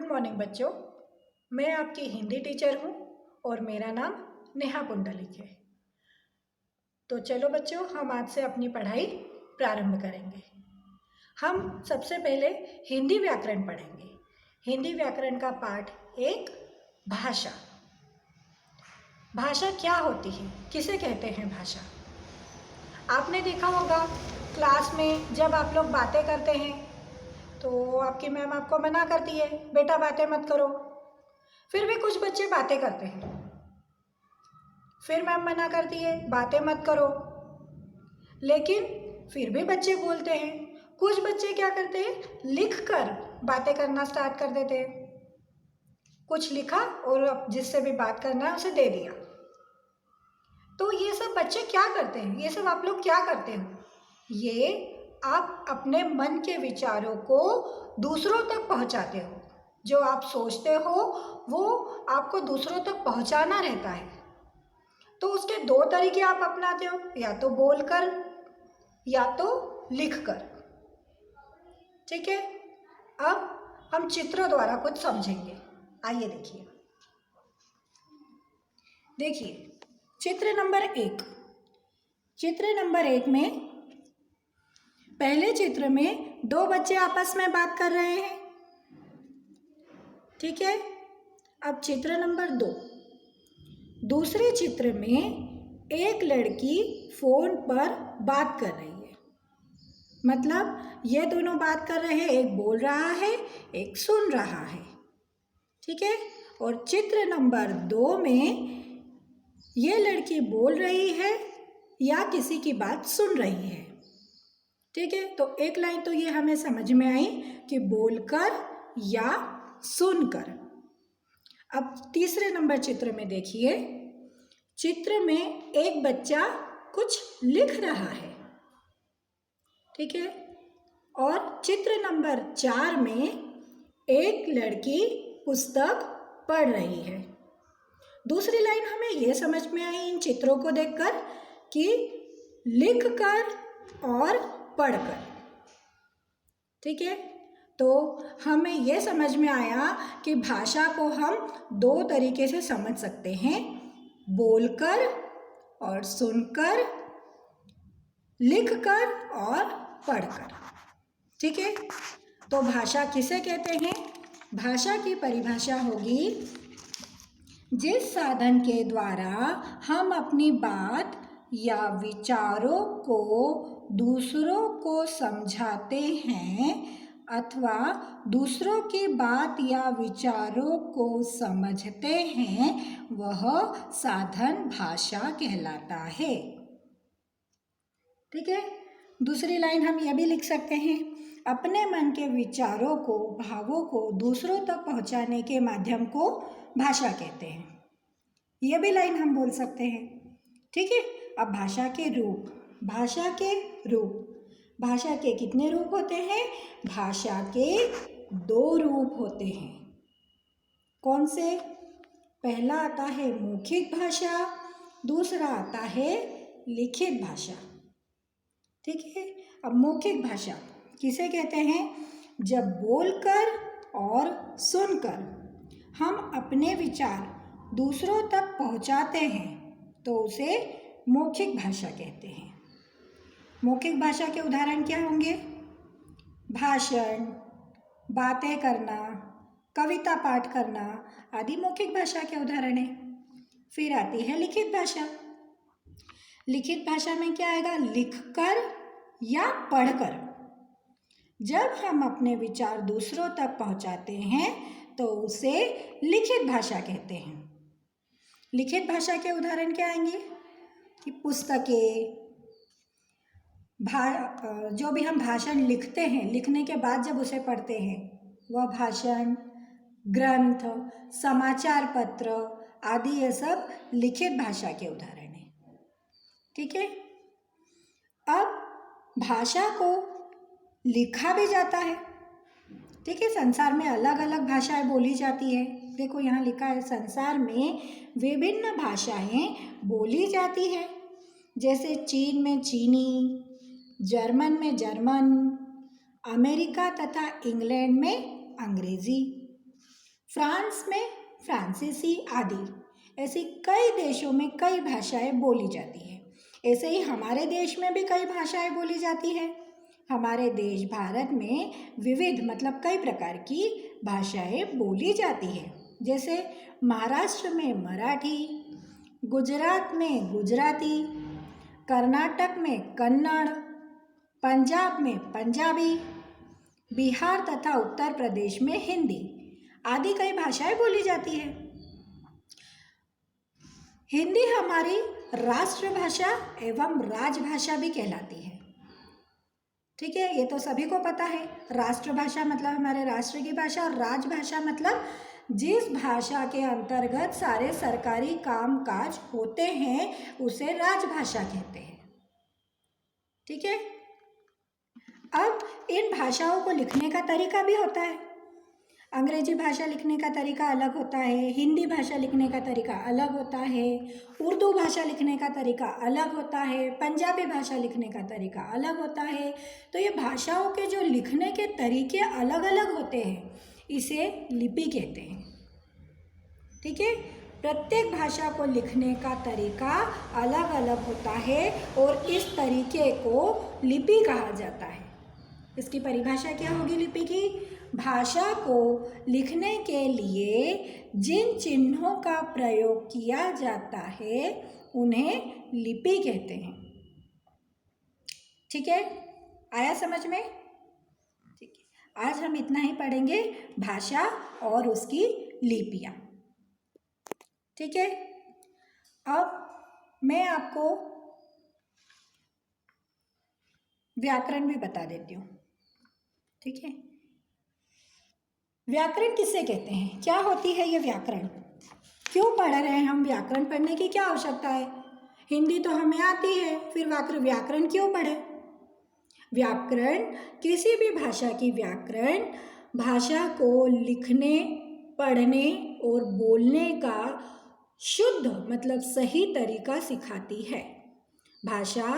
Good morning बच्चों। मैं आपकी हिंदी टीचर हूँ और मेरा नाम नेहा पुंडलिक है। तो चलो बच्चों, हम आज से अपनी पढ़ाई प्रारंभ करेंगे। हम सबसे पहले हिंदी व्याकरण पढ़ेंगे। हिंदी व्याकरण का पाठ 1, भाषा। भाषा क्या होती है, किसे कहते हैं भाषा? आपने देखा होगा क्लास में जब आप लोग बातें करते हैं तो आपकी मैम आपको मना करती है, बेटा बातें मत करो। फिर भी कुछ बच्चे बातें करते हैं, फिर मैम मना करती है बातें मत करो, लेकिन फिर भी बच्चे बोलते हैं। कुछ बच्चे क्या करते हैं, लिख कर बातें करना स्टार्ट कर देते हैं। कुछ लिखा और जिससे भी बात करना है उसे दे दिया। तो ये सब बच्चे क्या करते हैं, ये सब आप लोग क्या करते हो? ये आप अपने मन के विचारों को दूसरों तक पहुंचाते हो। जो आप सोचते हो वो आपको दूसरों तक पहुंचाना रहता है। तो उसके 2 तरीके आप अपनाते हो, या तो बोलकर या तो लिखकर। ठीक है, अब हम चित्रों द्वारा कुछ समझेंगे। आइए देखिए चित्र नंबर 1। चित्र नंबर 1 में पहले चित्र में 2 बच्चे आपस में बात कर रहे हैं। ठीक है, अब चित्र नंबर 2। दूसरे चित्र में एक लड़की फोन पर बात कर रही है। मतलब ये दोनों बात कर रहे हैं, एक बोल रहा है एक सुन रहा है। ठीक है, और चित्र नंबर 2 में ये लड़की बोल रही है या किसी की बात सुन रही है। ठीक है, तो एक लाइन तो ये हमें समझ में आई कि बोलकर या सुनकर। अब तीसरे नंबर चित्र में देखिए, चित्र में एक बच्चा कुछ लिख रहा है। ठीक है, और चित्र नंबर 4 में एक लड़की पुस्तक पढ़ रही है। दूसरी लाइन हमें यह समझ में आई इन चित्रों को देखकर कि लिखकर और पढ़कर। ठीक है, तो हमें यह समझ में आया कि भाषा को हम 2 तरीके से समझ सकते हैं, बोलकर और सुनकर, लिखकर और पढ़कर। ठीक है, तो भाषा किसे कहते हैं? भाषा की परिभाषा होगी जिस साधन के द्वारा हम अपनी बात या विचारों को दूसरों को समझाते हैं अथवा दूसरों की बात या विचारों को समझते हैं, वह साधन भाषा कहलाता है। ठीक है, दूसरी लाइन हम यह भी लिख सकते हैं, अपने मन के विचारों को, भावों को दूसरों तक पहुंचाने के माध्यम को भाषा कहते हैं। यह भी लाइन हम बोल सकते हैं। ठीक है, अब भाषा के रूप। भाषा के रूप, भाषा के कितने रूप होते हैं? भाषा के 2 रूप होते हैं। कौन से? पहला आता है मौखिक भाषा, दूसरा आता है लिखित भाषा। ठीक है, अब मौखिक भाषा किसे कहते हैं? जब बोलकर और सुनकर हम अपने विचार दूसरों तक पहुंचाते हैं तो उसे मौखिक भाषा कहते हैं। मौखिक भाषा के उदाहरण क्या होंगे? भाषण, बातें करना, कविता पाठ करना आदि मौखिक भाषा के उदाहरण हैं। फिर आती है लिखित भाषा। लिखित भाषा में क्या आएगा? लिखकर या पढ़कर। जब हम अपने विचार दूसरों तक पहुंचाते हैं तो उसे लिखित भाषा कहते हैं। लिखित भाषा के उदाहरण क्या आएंगे? कि पुस्तकें, जो भी हम भाषण लिखते हैं, लिखने के बाद जब उसे पढ़ते हैं, वह भाषण, ग्रंथ, समाचार पत्र आदि ये सब लिखित भाषा के उदाहरण हैं। ठीक है, अब भाषा को लिखा भी जाता है। ठीक है, संसार में अलग अलग भाषाएं बोली जाती है। देखो यहाँ लिखा है, संसार में विभिन्न भाषाएं बोली जाती है। जैसे चीन में चीनी, जर्मन में जर्मन, अमेरिका तथा इंग्लैंड में अंग्रेजी। फ्रांस में फ्रांसीसी आदि ऐसी कई देशों में कई भाषाएं बोली जाती है। ऐसे ही हमारे देश में भी कई भाषाएं बोली जाती है। हमारे देश भारत में विविध मतलब कई प्रकार की भाषाएं बोली जाती है। जैसे महाराष्ट्र में मराठी, गुजरात में गुजराती, कर्नाटक में कन्नड़, पंजाब में पंजाबी, बिहार तथा उत्तर प्रदेश में हिंदी आदि कई भाषाएं बोली जाती है। हिंदी हमारी राष्ट्रभाषा एवं राजभाषा भी कहलाती है। ठीक है, ये तो सभी को पता है। राष्ट्रभाषा मतलब हमारे राष्ट्र की भाषा और राजभाषा मतलब जिस भाषा के अंतर्गत सारे सरकारी काम काज होते हैं उसे राजभाषा कहते हैं। ठीक है, अब इन भाषाओं को लिखने का तरीका भी होता है। अंग्रेजी भाषा लिखने का तरीका अलग होता है, हिंदी भाषा लिखने का तरीका अलग होता है, उर्दू भाषा लिखने का तरीका अलग होता है, पंजाबी भाषा लिखने का तरीका अलग होता है। तो ये भाषाओं के जो लिखने के तरीके अलग अलग होते हैं इसे लिपि कहते हैं। ठीक है, प्रत्येक भाषा को लिखने का तरीका अलग अलग होता है और इस तरीके को लिपि कहा जाता है। इसकी परिभाषा क्या होगी लिपि की? भाषा को लिखने के लिए जिन चिन्हों का प्रयोग किया जाता है उन्हें लिपि कहते हैं। ठीक है, आया समझ में? ठीक है, आज हम इतना ही पढ़ेंगे, भाषा और उसकी लिपियां। ठीक है, अब मैं आपको व्याकरण भी बता देती हूँ। ठीक है, व्याकरण किसे कहते हैं, क्या होती है ये व्याकरण, क्यों पढ़ रहे हैं हम, व्याकरण पढ़ने की क्या आवश्यकता है? हिंदी तो हमें आती है, फिर व्याकरण क्यों पढ़े? व्याकरण किसी भी भाषा की व्याकरण भाषा को लिखने, पढ़ने और बोलने का शुद्ध मतलब सही तरीका सिखाती है। भाषा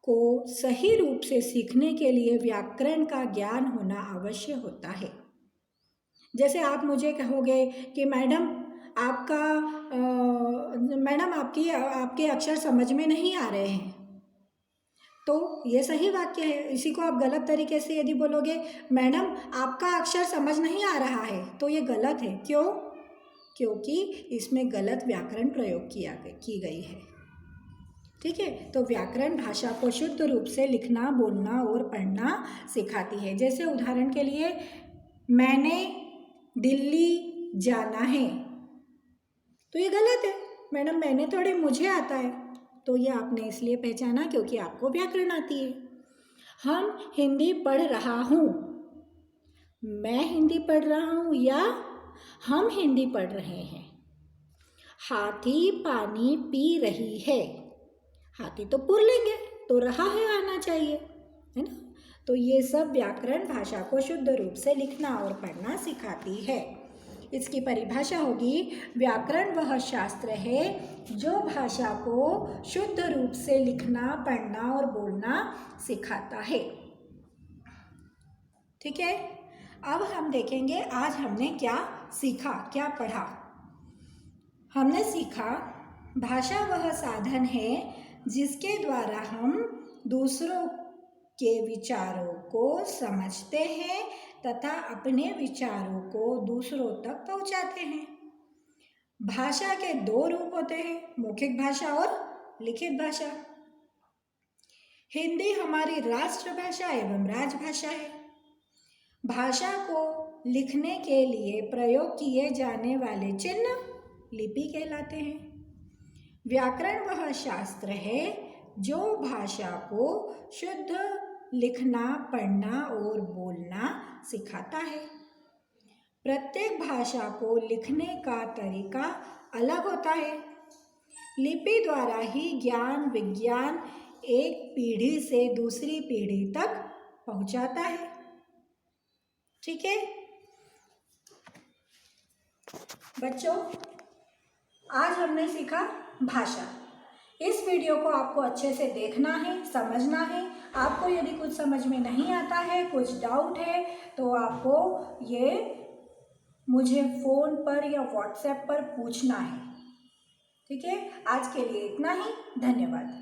को सही रूप से सीखने के लिए व्याकरण का ज्ञान होना आवश्यक होता है। जैसे आप मुझे कहोगे कि मैडम आपके अक्षर समझ में नहीं आ रहे हैं, तो ये सही वाक्य है। इसी को आप गलत तरीके से यदि बोलोगे मैडम आपका अक्षर समझ नहीं आ रहा है, तो ये गलत है। क्यों? क्योंकि इसमें गलत व्याकरण प्रयोग की गई है। ठीक है, तो व्याकरण भाषा को शुद्ध रूप से लिखना, बोलना और पढ़ना सिखाती है। जैसे उदाहरण के लिए, मैंने दिल्ली जाना है, तो ये गलत है। मैडम मैंने थोड़े, मुझे आता है। तो ये आपने इसलिए पहचाना क्योंकि आपको व्याकरण आती है। हम हिंदी पढ़ रहा हूँ, मैं हिंदी पढ़ रहा हूँ या हम हिंदी पढ़ रहे हैं। हाथी पानी पी रही है, हाथी तो पुल्लिंग है, तो रहा है आना चाहिए, है ना? तो ये सब व्याकरण भाषा को शुद्ध रूप से लिखना और पढ़ना सिखाती है। इसकी परिभाषा होगी, व्याकरण वह शास्त्र है जो भाषा को शुद्ध रूप से लिखना, पढ़ना और बोलना सिखाता है। ठीक है, अब हम देखेंगे आज हमने क्या सीखा, क्या पढ़ा। हमने सीखा, भाषा वह साधन है जिसके द्वारा हम दूसरों के विचारों को समझते हैं तथा अपने विचारों को दूसरों तक पहुंचाते हैं। भाषा के दो रूप होते हैं, मौखिक भाषा और लिखित भाषा। हिंदी हमारी राष्ट्रभाषा एवं राजभाषा है। भाषा को लिखने के लिए प्रयोग किए जाने वाले चिन्ह लिपि कहलाते हैं। व्याकरण वह शास्त्र है जो भाषा को शुद्ध लिखना, पढ़ना और बोलना सिखाता है। प्रत्येक भाषा को लिखने का तरीका अलग होता है। लिपि द्वारा ही ज्ञान विज्ञान एक पीढ़ी से दूसरी पीढ़ी तक पहुंचाता है। ठीक है बच्चों, आज हमने सीखा भाषा। इस वीडियो को आपको अच्छे से देखना है, समझना है। आपको यदि कुछ समझ में नहीं आता है, कुछ डाउट है, तो आपको ये मुझे फ़ोन पर या व्हाट्सएप पर पूछना है। ठीक है, आज के लिए इतना ही। धन्यवाद।